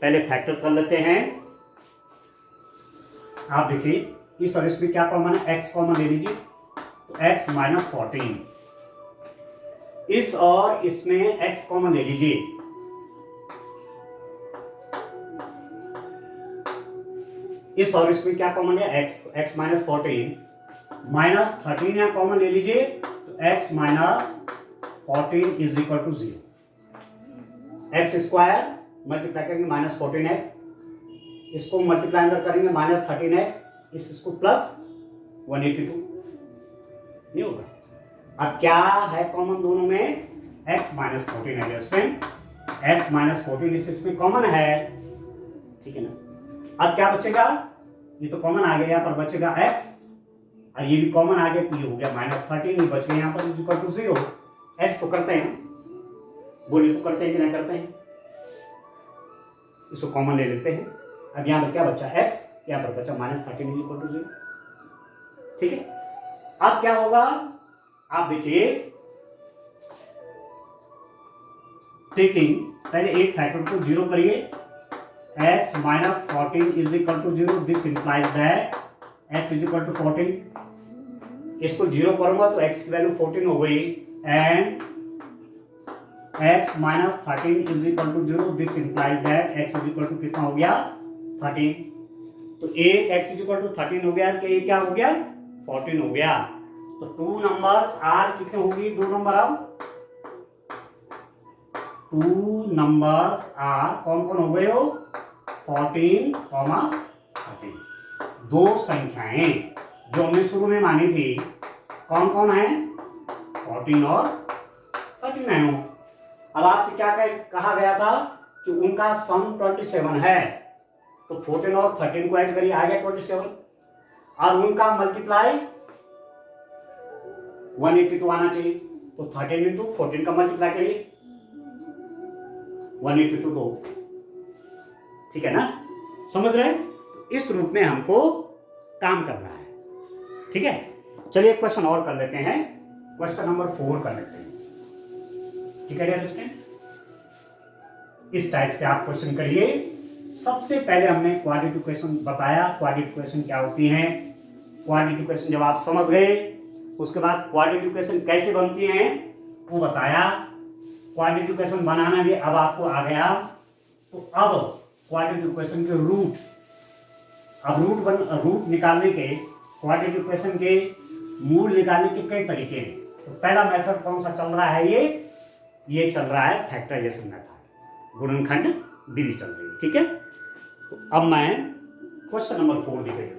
पहले फैक्टर कर लेते हैं। आप देखिए, इस और इसमें क्या कॉमन है? x कॉमन ले लीजिए, तो x माइनस 14। इस और इसमें x कॉमन ले लीजिए, इस और इसमें क्या कॉमन है? x माइनस 14 माइनस 13 यहां कॉमन ले लीजिए, तो x minus 14 is equal to 0। X square multiply करेंगे माइनस 14x, इसको मल्टीप्लाई अंदर करेंगे माइनस 13x, इसको प्लस 182, नहीं होगा। अब क्या है कॉमन दोनों में? x माइनस 14 है स्टूडेंट, x माइनस 14 इसमें कॉमन है, ठीक है ना। अब क्या बचेगा? ये तो कॉमन आ गया, यहाँ पर बचेगा x, और ये भी कॉमन आ गया, तो ये हो गया माइनस 13, ये बच गया यहाँ पर इक्वल टू 0। s तो करते हैं, बोलिए तो करते हैं कि नहीं करते हैं? इसको कॉमन ले लेते हैं। अब यहां पर क्या बचा? x, यहां पर बचा माइनस 13 इक्वल टू 0, ठीक है। अब क्या होगा? आप देखिए, टेकिंग पहले एक फैक्टर को 0 करिए, x minus 14 is equal to 0, this implies that x is equal to 14। इसको 0 करूंगा तो x की वैल्यू 14 हो गई, and x minus 13 is equal to 0, this implies that x is equal to कितना हो गया? 13। तो एक x इज इक्वल टू 13 हो गया, कि क्या हो गया? 14 हो गया। तो 2 नंबर्स r कितने होगी? 2 नंबर। अब 2 नंबर्स r कौन कौन हो गए हो? 14, 13। दो संख्याएं जो हमने शुरू में मानी थी, कौन कौन है? 14 और 39 हो। अब आपसे क्या कहा गया था कि उनका सम 27 है, तो 14 और 13 को ऐड करिए, आ गया 27, और उनका मल्टीप्लाई 182 आना चाहिए, तो 13 इंटू 14 का मल्टीप्लाई करिए, 182 तो ठीक है ना, समझ रहे हैं? इस रूप में हमको काम करना है, ठीक है। चलिए एक क्वेश्चन और कर लेते हैं, क्वेश्चन नंबर 4 कर लेते हैं, ठीक है डियर। इस टाइप से आप क्वेश्चन करिए। सबसे पहले हमने क्वाड्रेटिक क्वेश्चन बताया, क्वाड्रेटिक क्वेश्चन क्या होती हैं। क्वाड्रेटिक क्वेश्चन जब आप समझ गए, उसके बाद क्वाड्रेटिक क्वेश्चन कैसे बनती हैं वो बताया। क्वाड्रेटिक क्वेश्चन बनाना भी अब आपको आ गया। तो अब क्वाड्रेटिक क्वेश्चन के रूट, अब रूट निकालने के, क्वाड्रेटिक क्वेश्चन के मूल निकालने के कई तरीके हैं। तो पहला मेथड कौन सा चल रहा है, ये चल रहा है फैक्टराइजेशन मेथड, गुणनखंड विधि चल रही है, ठीक है। तो अब मैं क्वेश्चन नंबर 4 दिखाइए।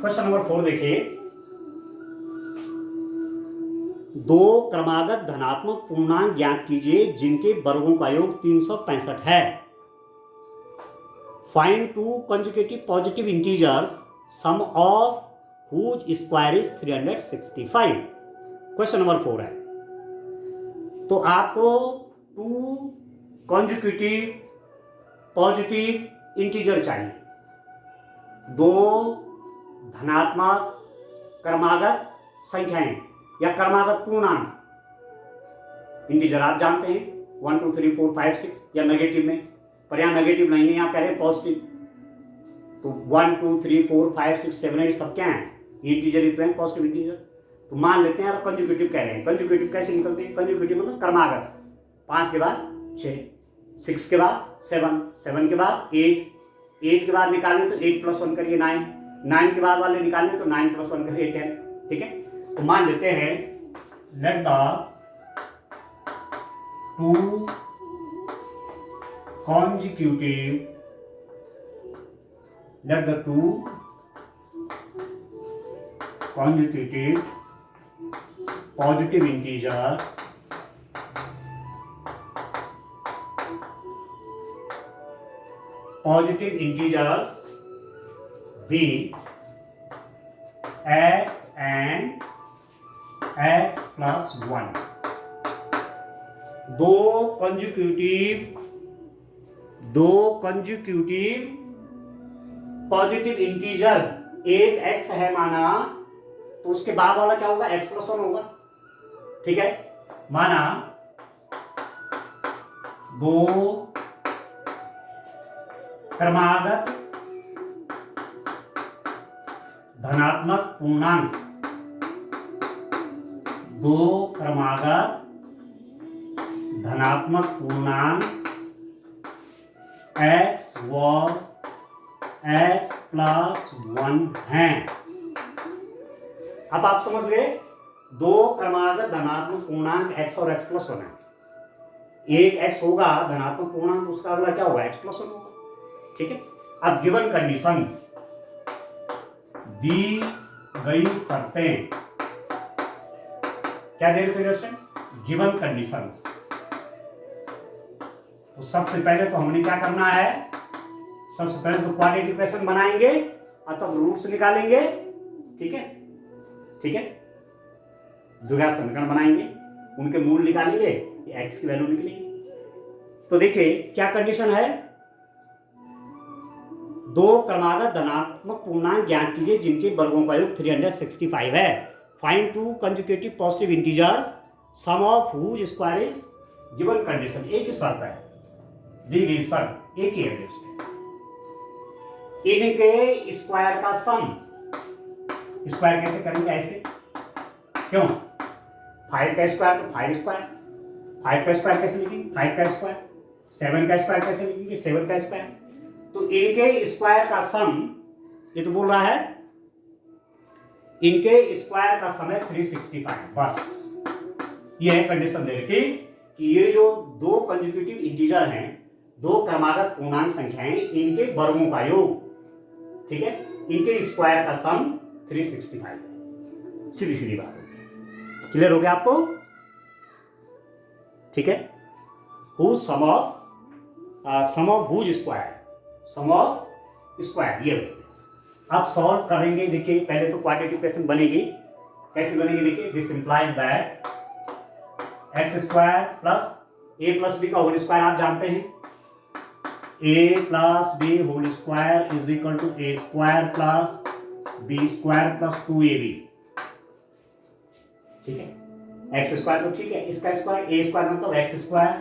क्वेश्चन नंबर 4 देखिए, दो क्रमागत धनात्मक पूर्णांक ज्ञात कीजिए जिनके वर्गों का योग 365 है। Find two consecutive positive integers sum of whose square is 365। Question number 4 है। तो आपको 2 कंजुगेटिव पॉजिटिव इंटीजर चाहिए, 2 धनात्मक क्रमागत संख्याएं या क्रमागत पूर्णांक। इंटीजर आप जानते हैं 1 2 3 4 5 6, या नेगेटिव में, पर यहाँ नेगेटिव नहीं है, यहाँ कह रहे हैं पॉजिटिव। तो 1 2 3 4 5 6 7 8 सब क्या है, इंटीजर ही तो है, पॉजिटिव इंटीजर। तो मान लेते हैं आप कंजुगेटिव कह रहे हैं। कंजुगेटिव कैसे निकलते हैं, कंजुगेटिव मतलब क्रमागत, 5 के बाद 6, 6 के बाद 7, 7 के बाद 8, 8 के बाद निकालें तो 8 + 1 करिए 9, 9 के बाद वाले निकालें तो 9 + 1 करिए 10, ठीक है। तो मान लेते हैं let the 2 consecutive, let the 2 consecutive positive integer integers be x and x plus 1। दो कंजिक्यूटिव पॉजिटिव इंटीजर, एक x है माना, तो उसके बाद वाला क्या होगा, x + 1 होगा, ठीक है। माना 2 क्रमागत धनात्मक पूर्णांक, 2 क्रमागत धनात्मक पूर्णांक x व x + 1 हैं। अब आप समझ गए, 2 क्रमागत धनात्मक पूर्णांक x और x + 1 है। एक x होगा धनात्मक पूर्णांक, उसका अगला क्या होगा, x + 1 होगा, ठीक है। अब गिवन कंडीशन, दी गई शर्तें, क्या दे रहे क्वेश्चन, गिवन कंडीशंस। तो सबसे पहले तो हमने क्या करना है, सबसे पहले तो क्वाड्रेटिक इक्वेशन बनाएंगे और तब रूट्स निकालेंगे, ठीक है, ठीक है। द्विघात समीकरण बनाएंगे, उनके मूल निकालेंगे, x की वैल्यू निकलेगी। तो देखिए क्या कंडीशन है, 2 क्रमागत धनात्मक पूर्णांक ज्ञात कीजिए जिनके वर्गों का योग 365 है। Find 2 consecutive positive integers sum of whose square is, given condition, एक ही शर्त है, दी गई शर्त एक ही है, इनके स्क्वायर का सम। स्क्वायर कैसे करेंगे, ऐसे, क्यों, 5 का स्क्वायर तो 5 स्क्वायर, 5 का स्क्वायर कैसे लिखेंगे, 5 का स्क्वायर, 7 का स्क्वायर कैसे लिखेंगे, 7 का स्क्वायर। तो इनके स्क्वायर का सम, ये तो बोल रहा है इनके स्क्वायर का सम है 365, बस ये है कंडीशन दे रखी कि ये जो 2 कंजुगेटिव इंटीजर हैं, 2 क्रमागत पूर्णांक संख्याएं, इनके वर्गों का योग, ठीक है, इनके स्क्वायर का सम 365 है। सीधी सीधी बात होगी, क्लियर हो गया आपको, ठीक है। Who sum of whose square, sum of square, ये अब सॉल्व करेंगे। देखिए पहले तो क्वाड्रेटिक इक्वेशन बनेगी, कैसे बनेगी, देखिए this implies that x square plus a plus b का होल स्क्वायर आप जानते हैं, a plus b whole square is equal to a square plus b square plus 2ab। ठीक है, एक्स स्क्वायर तो ठीक है, इसका स्क्वायर ए स्क्वायर मतलब x square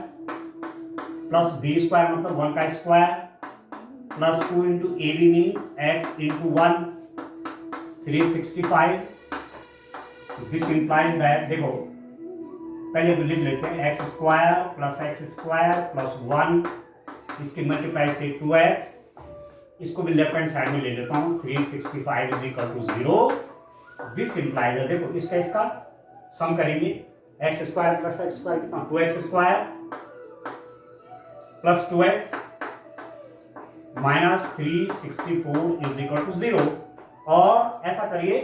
plus b square मतलब 1 का square plus 2 into a b means x into 1 365। This implies that, देखो पहले तो लिख लेते हैं एक्स स्क्वायर प्लस 1, इसकी मल्टीप्लाई से 2x, इसको भी लेफ्ट हैंड साइड में ले लेता हूँ, 365 is equal to 0। This implies, देखो इसका सम करेंगे, x square plus x square कितना, 2x square plus 2x minus 364 is equal to 0। और ऐसा करिए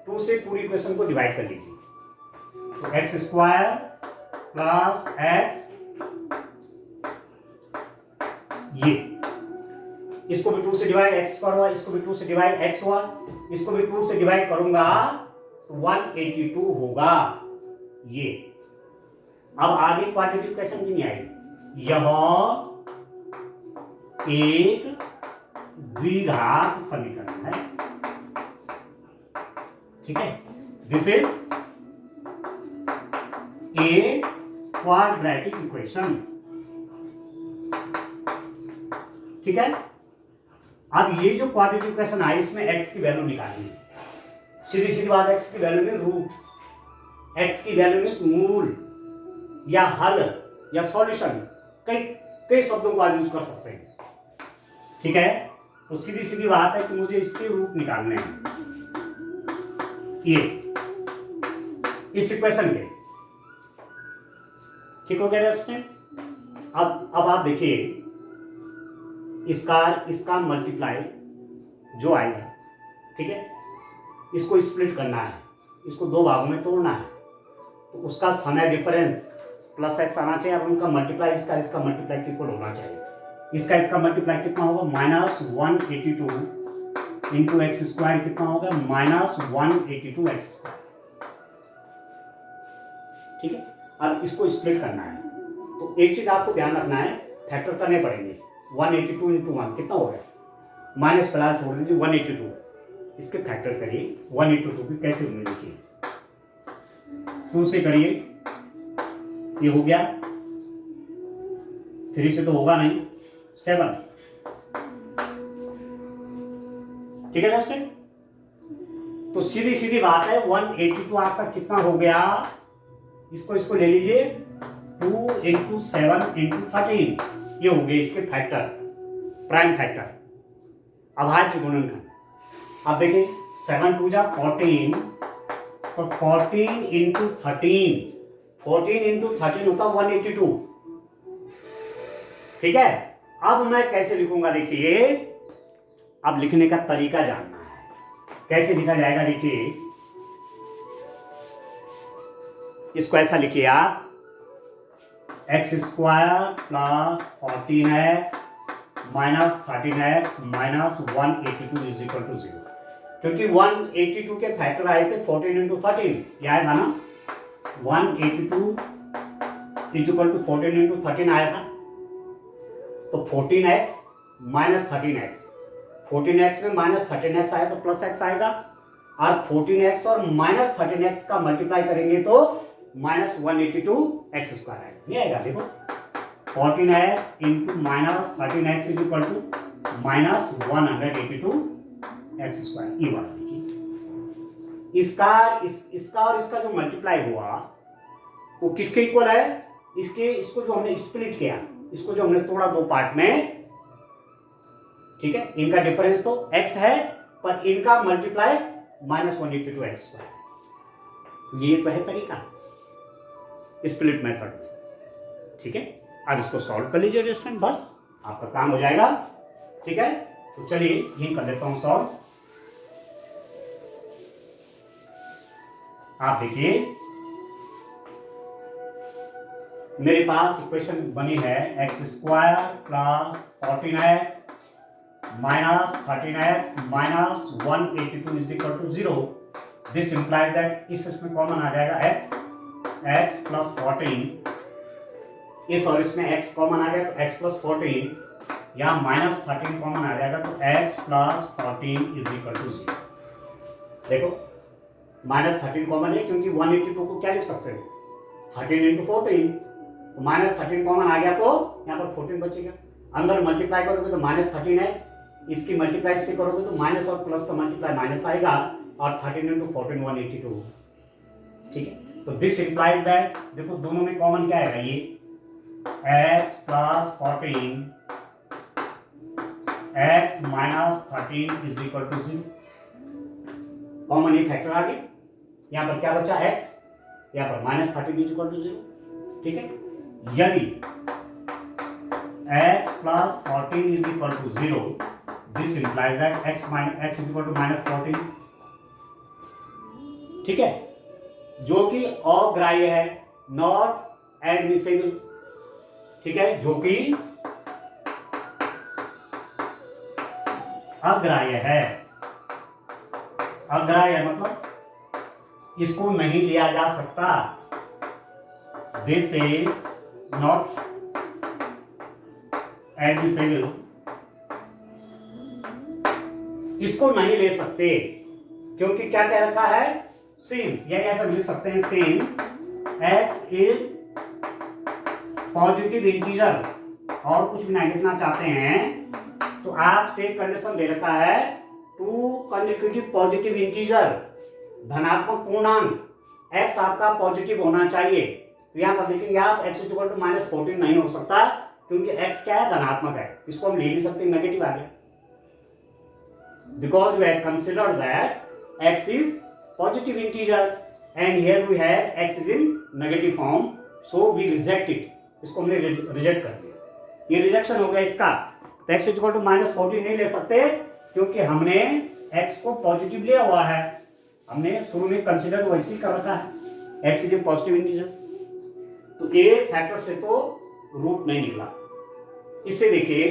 2 से पूरी इक्वेशन को डिवाइड कर लीजिए, तो एक्स स्क्वायर प्लस एक्स, ये इसको भी 2 से डिवाइड एक्स स्क्वायर हुआ, इसको भी 2 से डिवाइड एक्स हुआ, इसको भी 2 से डिवाइड करूंगा तो 182 होगा ये। अब आगे क्वाड्रेटिक इक्वेशन की नहीं आएगी, यह एक द्विघात समीकरण है। ठीक है, this is a quadratic equation. ठीक है, अब ये जो क्वाड्रेटिक इक्वेशन आई इसमें x की वैल्यू निकालनी है, सीधी सीधी बात, x की वैल्यू में रूट, x की वैल्यू में मूल या हल या सॉल्यूशन, कई शब्दों को आप यूज कर सकते हैं। ठीक है, तो सीधी सीधी बात है कि मुझे इसके रूट निकालने हैं, ये इस इक्वेशन के। ठीक हो गया दोस्तों? अब आप देखिए इसका मल्टीप्लाई जो आएगा, ठीक है, इसको स्प्लिट करना है, इसको 2 भागों में तोड़ना है, तो उसका समय डिफरेंस प्लस एक्स आना चाहिए, और उनका मल्टीप्लाई इसका मल्टीप्लाई इक्वल होना चाहिए। इसका मल्टीप्लाई कितना होगा, माइनस 182 इंटू एक्स स्क्वायर कितना होगा, माइनस 182 एक्स स्क्वायर। ठीक है, अब इसको स्प्लिट करना है, तो एक चीज आपको ध्यान रखना है, फैक्टर करने पड़ेंगे। 182 इंटू 1 कितना हो गया, माइनस फिलहाल छोड़ दीजिए, 182, इसके फैक्टर करिए 182 की कैसे होंगे देखिए, 2 से करिए, ये हो गया, 3 से तो होगा नहीं, 7। ठीक है दोस्तों, तो सीधी सीधी बात है, 182 आपका कितना हो गया, इसको ले लीजिए, 2 इंटू 7 इंटू 13, ये हो गए इसके फैक्टर, प्राइम फैक्टर, अभाज्य गुणनखंड। अब देखिए 7 2 जा 14, तो 14 इंटू 13 होता 182। ठीक है, अब मैं कैसे लिखूंगा देखिए, अब लिखने का तरीका जानना है, कैसे लिखा जाएगा देखिए, इसको ऐसा लिखिए आप, x square plus 14x minus 13x minus 182 is equal to 0। क्योंकि 182 के फैक्टर आए थे 14 इंटू 13, ये आया था ना, 182 इज इक्वल टू 14 इंटू 13 आया था, तो 14x माइनस 13x, 14x में माइनस 13x आया तो प्लस x आएगा, और 14x और माइनस 13x का मल्टीप्लाई करेंगे तो माइनस 182 एक्स स्क्वायर आएगा, नहीं आएगा, देखो 14x into minus 13x is equal to minus 182 x square. ये बात देखिए, इसका और इसका जो मल्टीप्लाई हुआ वो किसके इक्वल है, इसको जो हमने स्प्लिट किया, इसको जो हमने तोड़ा 2 पार्ट में, ठीक है, इनका डिफरेंस तो x है, पर इनका मल्टीप्लाई माइनस 182 एक्स स्क्वायर। ये तो है तरीका स्प्लिट मेथड। ठीक है, अब इसको सॉल्व कर लीजिए स्टूडेंट, बस आपका काम हो जाएगा। ठीक है, तो चलिए यही कर लेता हूं सॉल्व। आप देखिए मेरे पास इक्वेशन बनी है, x square plus 14x minus 13x minus 182 is equal to 0। This implies that इसमें कॉमन आ जाएगा x, एक्स प्लस 14, इस और इसमें x कॉमन आ गया तो x प्लस 14, या माइनस 13 कॉमन आ जाएगा तो x plus 14 is equal to 0। देखो माइनस 13 कॉमन है क्योंकि 182 को क्या लिख सकते हो 13 इंटू 14, तो माइनस 13 कॉमन आ गया तो यहाँ पर 14 बचेगा। अंदर मल्टीप्लाई करोगे तो माइनस 13x, इसकी मल्टीप्लाई से करोगे तो माइनस और प्लस का मल्टीप्लाई माइनस आएगा और 13 इंटू 14 182 होगा। ठीक है, तो दिस इंप्लाइज दैट, देखो दोनों में कॉमन क्या है ये x plus 14 x minus 13 is equal to 0। Common ये फैक्टर आ गया, यहां पर क्या बचा x, यहां पर माइनस 13 इज इक्वल टू 0। ठीक है, यदि x plus 14 is equal to 0, this implies that x is equal to minus 14। ठीक है, जो कि अग्राह्य है, नॉट एडमिसिबल। ठीक है, जो कि अग्राह्य है, अग्राह्य मतलब इसको नहीं लिया जा सकता। दिस इज नॉट एडमिसिबल, इसको नहीं ले सकते क्योंकि क्या कह रखा है, सिंस, या ऐसा लिख सकते हैं since x is positive integer, और कुछ भी नहीं लिखना चाहते हैं तो आपसे कंडीशन दे रखा है टू कंसेक्यूटिव पॉजिटिव इंटीजर, धनात्मक पूर्णांक x आपका पॉजिटिव होना चाहिए। तो यहां पर लिखेंगे आप x is equal to minus 14 नहीं हो सकता क्योंकि x क्या है, धनात्मक है, इसको हम ले नहीं सकते, नेगेटिव आ गया। Because we have considered that x is positive integer and here we have x is in negative form, so we reject it, इसको हमने रिजेक्ट कर दिया, ये रिजेक्शन हो गया इसका। तो x इक्वल टू माइनस 14 नहीं ले सकते क्योंकि हमने x को पॉजिटिव लिया हुआ है, हमने शुरू में कंसिडर वैसे ही कर रखा है, x is a positive integer. तो ए फैक्टर से तो रूट नहीं निकला। इससे देखिए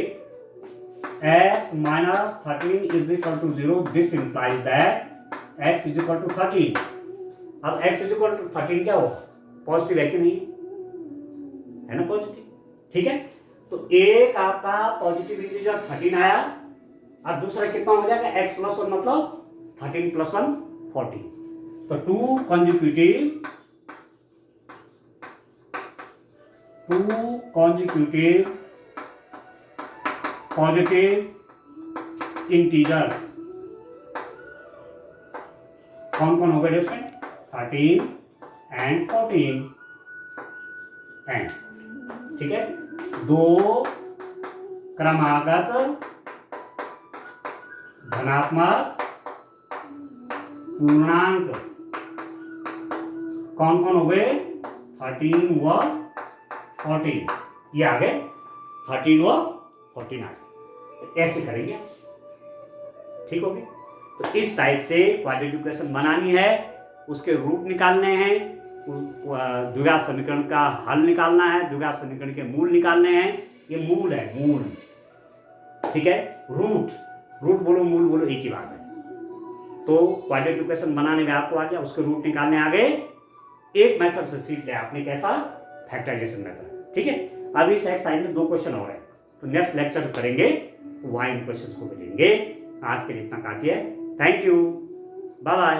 x minus 13 is equal to 0, this implies that x is equal to 13। अब x इज इक्वल टू 13 क्या होगा, पॉजिटिव है कि नहीं, है ना पॉजिटिव। ठीक है, तो एक आपका पॉजिटिव इंटीजर 13 आया और दूसरा कितना हो जाएगा x प्लस 1 मतलब 13 प्लस 1 14। तो टू कंसेक्यूटिव पॉजिटिव इंटीजर्स कौन कौन हो गए दोस्तों, 13 एंड 14 एंड, ठीक है, दो क्रमागत धनात्मक पूर्णांक कौन कौन हो गए, 13 व 14, ये आ गए 13 व 14 आ गए। ऐसे करेंगे, ठीक हो गया। तो इस टाइप से क्वाड्रेटिक इक्वेशन बनानी है, उसके रूट निकालने हैं, द्विघात समीकरण का हल निकालना है, द्विघात समीकरण के मूल निकालने हैं। ये मूल है, मूल, ठीक है, रूट बोलो मूल बोलो एक ही बात है। तो क्वाड्रेटिक इक्वेशन बनाने में आपको आ गया, उसके रूट निकालने आ गए, एक मेथड से सीख लिया आपने, कैसा, फैक्टराइजेशन मेथड। ठीक है, अभी इस एक्सरसाइज में 2 क्वेश्चन और है, तो नेक्स्ट लेक्चर करेंगे वहाँ इन क्वेश्चन को भेजेंगे। आज के लिए इतना काफी है। Thank you, bye bye.